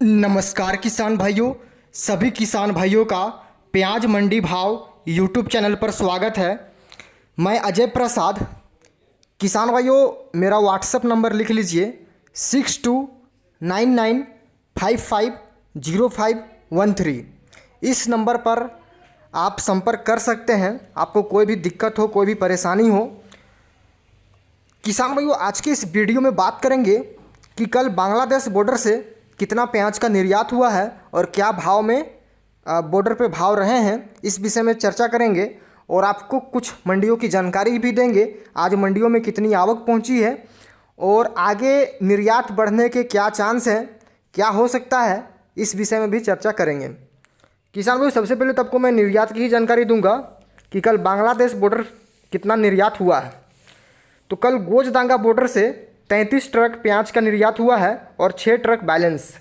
नमस्कार किसान भाइयों। सभी किसान भाइयों का प्याज मंडी भाव यूट्यूब चैनल पर स्वागत है। मैं अजय प्रसाद। किसान भाइयों, मेरा व्हाट्सएप नंबर लिख लीजिए 6299550513। इस नंबर पर आप संपर्क कर सकते हैं। आपको कोई भी दिक्कत हो, कोई भी परेशानी हो। किसान भाइयों, आज के इस वीडियो में बात करेंगे कि कल बांग्लादेश बॉर्डर से कितना प्याज का निर्यात हुआ है और क्या भाव में बॉर्डर पे भाव रहे हैं, इस विषय में चर्चा करेंगे। और आपको कुछ मंडियों की जानकारी भी देंगे, आज मंडियों में कितनी आवक पहुंची है और आगे निर्यात बढ़ने के क्या चांस हैं, क्या हो सकता है, इस विषय में भी चर्चा करेंगे। किसान भाई, सबसे पहले तो आपको मैं निर्यात की ही जानकारी दूंगा कि कल बांग्लादेश बॉर्डर कितना निर्यात हुआ है। तो कल गोजदांगा बॉर्डर से 33 ट्रक प्याज का निर्यात हुआ है और 6 ट्रक बैलेंस।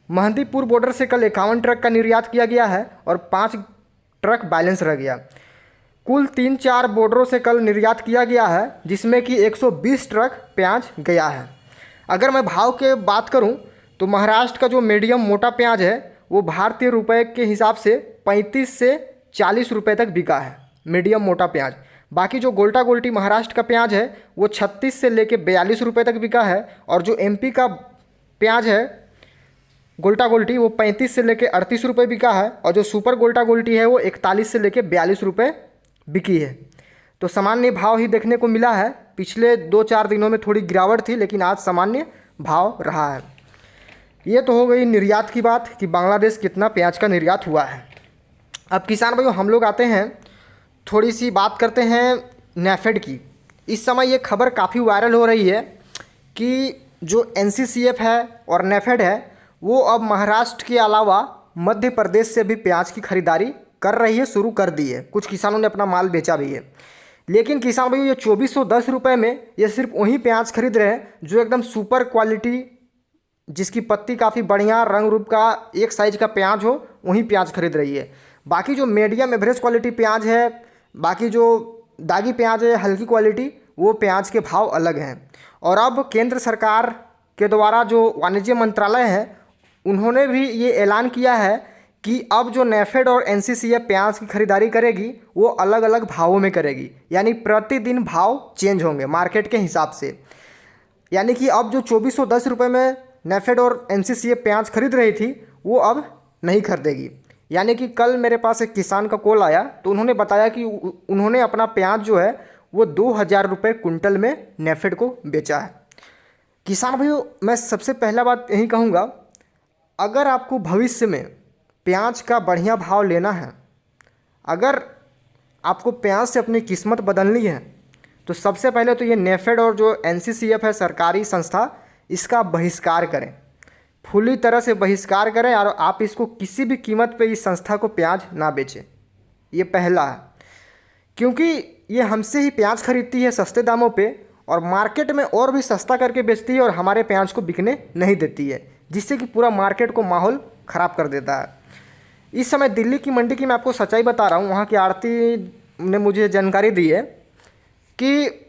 महंदीपुर बॉर्डर से कल 51 ट्रक का निर्यात किया गया है और 5 ट्रक बैलेंस रह गया। कुल 3-4 बॉर्डरों से कल निर्यात किया गया है, जिसमें कि 120 ट्रक प्याज गया है। अगर मैं भाव के बात करूं तो महाराष्ट्र का जो मीडियम मोटा प्याज है वो भारतीय रुपये के हिसाब से 35 से 40 रुपये तक बिका है, मीडियम मोटा प्याज। बाकी जो गोल्टा गोल्टी महाराष्ट्र का प्याज है वो 36 से लेके 42 रुपये तक बिका है। और जो एमपी का प्याज है गोल्टा गोल्टी, वो 35 से लेके 38 रुपये बिका है। और जो सुपर गोल्टा गोल्टी है वो 41 से लेके 42 रुपये बिकी है। तो सामान्य भाव ही देखने को मिला है। पिछले 2-4 दिनों में थोड़ी गिरावट थी, लेकिन आज सामान्य भाव रहा है। ये तो हो गई निर्यात की बात कि बांग्लादेश कितना प्याज का निर्यात हुआ है। अब किसान भाइयों, हम लोग आते हैं, थोड़ी सी बात करते हैं नेफेड की। इस समय ये खबर काफ़ी वायरल हो रही है कि जो एनसीसीएफ है और नेफेड है वो अब महाराष्ट्र के अलावा मध्य प्रदेश से भी प्याज की खरीदारी कर रही है, शुरू कर दी है। कुछ किसानों ने अपना माल बेचा भी है। लेकिन किसान भाइयों, ये 2410 रुपये में ये सिर्फ वही प्याज खरीद रहे हैं जो एकदम सुपर क्वालिटी, जिसकी पत्ती काफ़ी बढ़िया रंग रूप का एक साइज का प्याज हो, वही प्याज खरीद रही है। बाकी जो मीडियम एवरेज क्वालिटी प्याज है, बाकी जो दागी प्याज है हल्की क्वालिटी, वो प्याज के भाव अलग हैं। और अब केंद्र सरकार के द्वारा जो वाणिज्य मंत्रालय है उन्होंने भी ये ऐलान किया है कि अब जो नेफेड और एनसीसीएफ प्याज की खरीदारी करेगी वो अलग अलग भावों में करेगी, यानी प्रतिदिन भाव चेंज होंगे मार्केट के हिसाब से। यानी कि अब जो 2410 रुपये में नेफेड और एनसीसीएफ प्याज खरीद रही थी वो अब नहीं खरीदेगी। यानी कि कल मेरे पास एक किसान का कॉल आया तो उन्होंने बताया कि उन्होंने अपना प्याज जो है वो 2000 रुपये कुंटल में नेफेड को बेचा है। किसान भाइयों, मैं सबसे पहला बात यही कहूँगा, अगर आपको भविष्य में प्याज का बढ़िया भाव लेना है, अगर आपको प्याज से अपनी किस्मत बदलनी है, तो सबसे पहले तो ये नेफेड और जो एनसीसीएफ है सरकारी संस्था, इसका बहिष्कार करें, पूरी तरह से बहिष्कार करें और आप इसको किसी भी कीमत पे इस संस्था को प्याज ना बेचें। ये पहला है, क्योंकि ये हमसे ही प्याज खरीदती है सस्ते दामों पे और मार्केट में और भी सस्ता करके बेचती है और हमारे प्याज को बिकने नहीं देती है, जिससे कि पूरा मार्केट को माहौल ख़राब कर देता है। इस समय दिल्ली की मंडी की मैं आपको सच्चाई बता रहा हूँ। वहाँ की आड़ती ने मुझे जानकारी दी है कि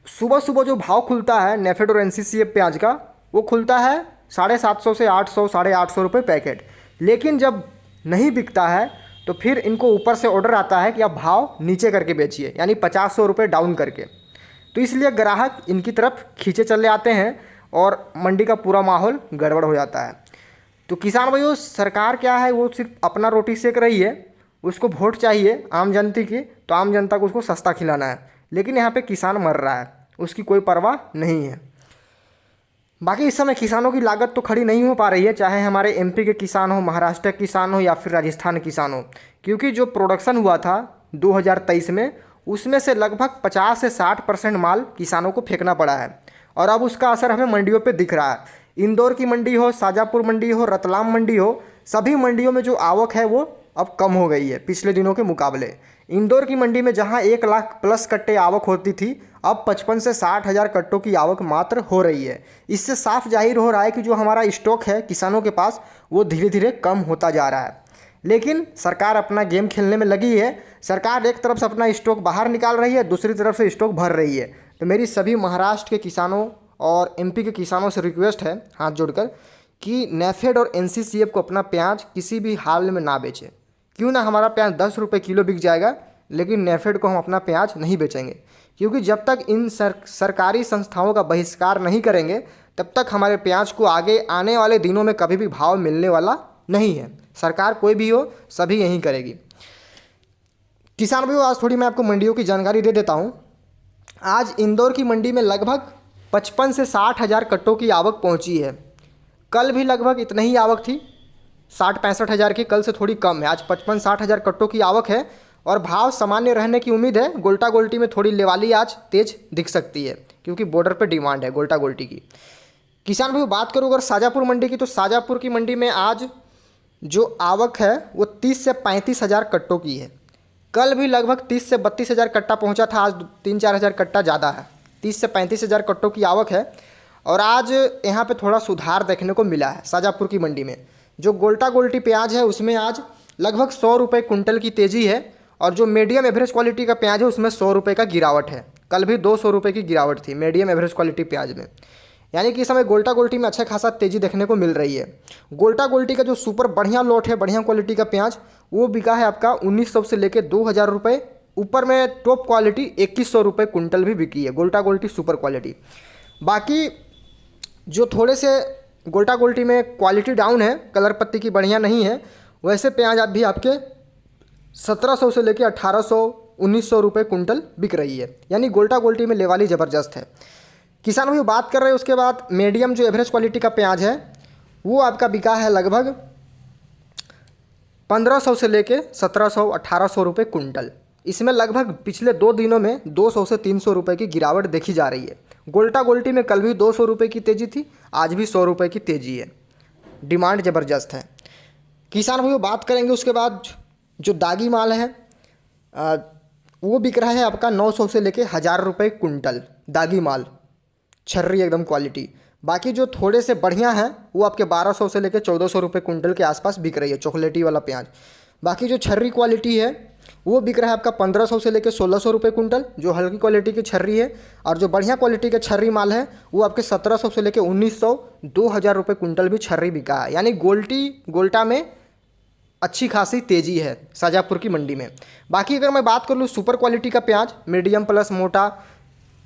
सुबह सुबह जो भाव खुलता है नेफेड और एनसीसीएफ प्याज का, वो खुलता है 750 से 800, 850 रुपये पैकेट। लेकिन जब नहीं बिकता है तो फिर इनको ऊपर से ऑर्डर आता है कि आप भाव नीचे करके बेचिए, यानी 50-100 रुपये डाउन करके। तो इसलिए ग्राहक इनकी तरफ खींचे चले आते हैं और मंडी का पूरा माहौल गड़बड़ हो जाता है। तो किसान भाइयों, सरकार क्या है, वो सिर्फ अपना रोटी सेक रही है। उसको वोट चाहिए आम जनता की, तो आम जनता को उसको सस्ता खिलाना है। लेकिन यहाँ पे किसान मर रहा है, उसकी कोई परवाह नहीं है। बाकी इस समय किसानों की लागत तो खड़ी नहीं हो पा रही है, चाहे हमारे एमपी के किसान हो, महाराष्ट्र के किसान हो या फिर राजस्थान के किसान हो, क्योंकि जो प्रोडक्शन हुआ था 2023 में उसमें से लगभग 50 से 60% माल किसानों को फेंकना पड़ा है। और अब उसका असर हमें मंडियों पे दिख रहा है। इंदौर की मंडी हो, शाजापुर मंडी हो, रतलाम मंडी हो, सभी मंडियों में जो आवक है वो अब कम हो गई है पिछले दिनों के मुकाबले। इंदौर की मंडी में जहां 1 लाख प्लस कट्टे आवक होती थी, अब 55 से 60 हज़ार कट्टों की आवक मात्र हो रही है। इससे साफ जाहिर हो रहा है कि जो हमारा स्टॉक है किसानों के पास वो धीरे धीरे कम होता जा रहा है। लेकिन सरकार अपना गेम खेलने में लगी है। सरकार एक तरफ से अपना स्टॉक बाहर निकाल रही है, दूसरी तरफ से स्टॉक भर रही है। तो मेरी सभी महाराष्ट्र के किसानों और एमपी के किसानों से रिक्वेस्ट है हाथ जोड़कर कि नेफेड और एनसीसीएफ को अपना प्याज किसी भी हाल में ना बेचे। क्यों ना हमारा प्याज 10 रुपये किलो बिक जाएगा, लेकिन नेफेड को हम अपना प्याज नहीं बेचेंगे, क्योंकि जब तक इन सरकारी संस्थाओं का बहिष्कार नहीं करेंगे तब तक हमारे प्याज को आगे आने वाले दिनों में कभी भी भाव मिलने वाला नहीं है। सरकार कोई भी हो, सभी यही करेगी। किसान भाइयों, आज थोड़ी मैं आपको मंडियों की जानकारी दे देता हूँ। आज इंदौर की मंडी में लगभग 55 से 60 हज़ार कट्टों की आवक पहुँची है। कल भी लगभग इतनी ही आवक थी, 60-65 हज़ार की। कल से थोड़ी कम है। आज 55-60 हज़ार कट्टों की आवक है और भाव सामान्य रहने की उम्मीद है। गोल्टा गोल्टी में थोड़ी लेवाली आज तेज दिख सकती है, क्योंकि बॉर्डर पे डिमांड है गोल्टा गोल्टी की। किसान भाई, बात करूँ अगर शाजापुर मंडी की, तो शाजापुर की मंडी में आज जो आवक है वो 30 से 35 हज़ार कट्टों की है। कल भी लगभग 30 से 32 हज़ार कट्टा पहुँचा था। आज 3-4 हज़ार कट्टा ज़्यादा है। 30 से 35 हज़ार कट्टों की आवक है और आज यहाँ पे थोड़ा सुधार देखने को मिला है। शाजापुर की मंडी में जो गोल्टा गोल्टी प्याज है उसमें आज लगभग 100 रुपये कुंटल की तेज़ी है और जो मीडियम एवरेज क्वालिटी का प्याज है उसमें 100 रुपये का गिरावट है। कल भी 200 रुपये की गिरावट थी मीडियम एवरेज क्वालिटी प्याज में। यानी कि इस समय गोल्टा गोल्टी में अच्छा खासा तेज़ी देखने को मिल रही है। गोल्टा गोल्टी का जो सुपर बढ़िया लोट है, बढ़िया क्वालिटी का प्याज, वो बिका है आपका 1900 से लेकर 2000 रुपये। ऊपर में टॉप क्वालिटी 2100 रुपये कुंटल भी बिकी है गोल्टा गोल्टी सुपर क्वालिटी। बाकी जो थोड़े से गोल्टा गोल्टी में क्वालिटी डाउन है, कलर पत्ती की बढ़िया नहीं है, वैसे प्याज अब भी आपके 1700 से लेकर 1800-1900 रुपये कुंटल बिक रही है। यानी गोल्टा गोल्टी में लेवाली ज़बरदस्त है। किसान भाई बात कर रहे हैं उसके बाद मीडियम जो एवरेज क्वालिटी का प्याज है वो आपका बिका है लगभग 1500 से लेके 1700-1800 रुपये कुंटल। इसमें लगभग पिछले 2 दिनों में 200 से 300 रुपये की गिरावट देखी जा रही है। गोल्टा गोल्टी में कल भी 200 रुपये की तेज़ी थी, आज भी 100 रुपये की तेज़ी है। डिमांड ज़बरदस्त है। किसान भाई बात करेंगे उसके बाद जो दागी माल है वो बिक रहा है आपका 900 से लेके 1000 रुपये कुंटल। दागी माल छर्री एकदम क्वालिटी। बाकी जो थोड़े से बढ़िया हैं वो आपके 1200 से लेकर 1400 रुपये कुंटल के आसपास बिक रही है, चॉकलेटी वाला प्याज। बाकी जो छर्री क्वालिटी है वो बिक रहा है आपका 1500 से लेकर 1600 रुपये कुंटल, जो हल्की क्वालिटी की छर्री है। और जो बढ़िया क्वालिटी का छर्री माल है वो आपके 1700 से लेकर 1900-2000 रुपये कुंटल भी छर्री बिका है। यानी गोल्टा में अच्छी खासी तेज़ी है शाजापुर की मंडी में। बाकी अगर मैं बात कर लूँ सुपर क्वालिटी का प्याज, मीडियम प्लस मोटा,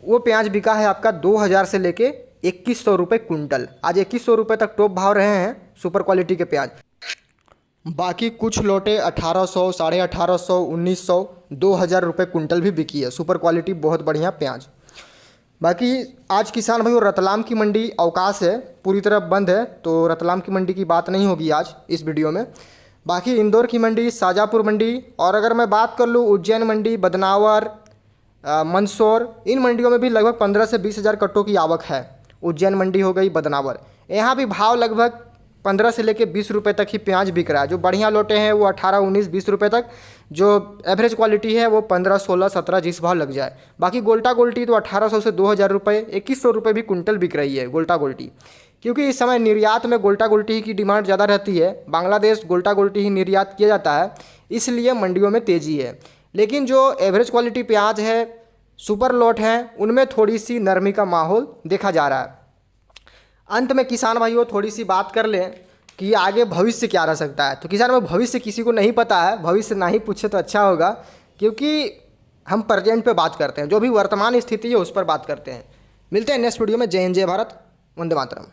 वो प्याज बिका है आपका 2000 से लेके 2100 रुपये कुंटल। आज 2100 रुपये तक टॉप भाव रहे हैं सुपर क्वालिटी के प्याज। बाकी कुछ लोटे 1800, 1850, 1900, 2000 रुपये कुंटल भी बिकी है। सुपर क्वालिटी बहुत बढ़िया प्याज। बाकी आज किसान भाई रतलाम की मंडी अवकाश है, पूरी तरह बंद है, तो रतलाम की मंडी की बात नहीं होगी आज इस वीडियो में। बाकी इंदौर की मंडी, शाजापुर मंडी, और अगर मैं बात कर लूँ उज्जैन मंडी, बदनावर, मंदसौर, इन मंडियों में भी लगभग 15 से 20 हज़ार कट्टों की आवक है। उज्जैन मंडी हो गई, बदनावर, यहाँ भी भाव लगभग 15 से लेकर 20 रुपये तक ही प्याज बिक रहा है। जो बढ़िया लोटे हैं वो 18, 19, 20 रुपये तक, जो एवरेज क्वालिटी है वो 15, 16, 17 जिस भाव लग जाए। बाकी गोल्टा गोल्टी तो 1800 से 2000 रुपये, 2100 रुपये भी कुंटल बिक रही है गोल्टा गोल्टी, क्योंकि इस समय निर्यात में गोल्टा गोल्टी की डिमांड ज़्यादा रहती है। बांग्लादेश गोल्टा गोल्टी ही निर्यात किया जाता है, इसलिए मंडियों में तेज़ी है। लेकिन जो एवरेज क्वालिटी प्याज है, सुपर लॉट है, उनमें थोड़ी सी नरमी का माहौल देखा जा रहा है। अंत में किसान भाइयों थोड़ी सी बात कर लें कि आगे भविष्य क्या रह सकता है। तो किसान भाई भविष्य किसी को नहीं पता है, भविष्य ना ही पूछे तो अच्छा होगा, क्योंकि हम प्रेजेंट पे बात करते हैं, जो भी वर्तमान स्थिति है उस पर बात करते हैं। मिलते हैं नेक्स्ट वीडियो में। जय हिंद, जय भारत, वंदे मातरम।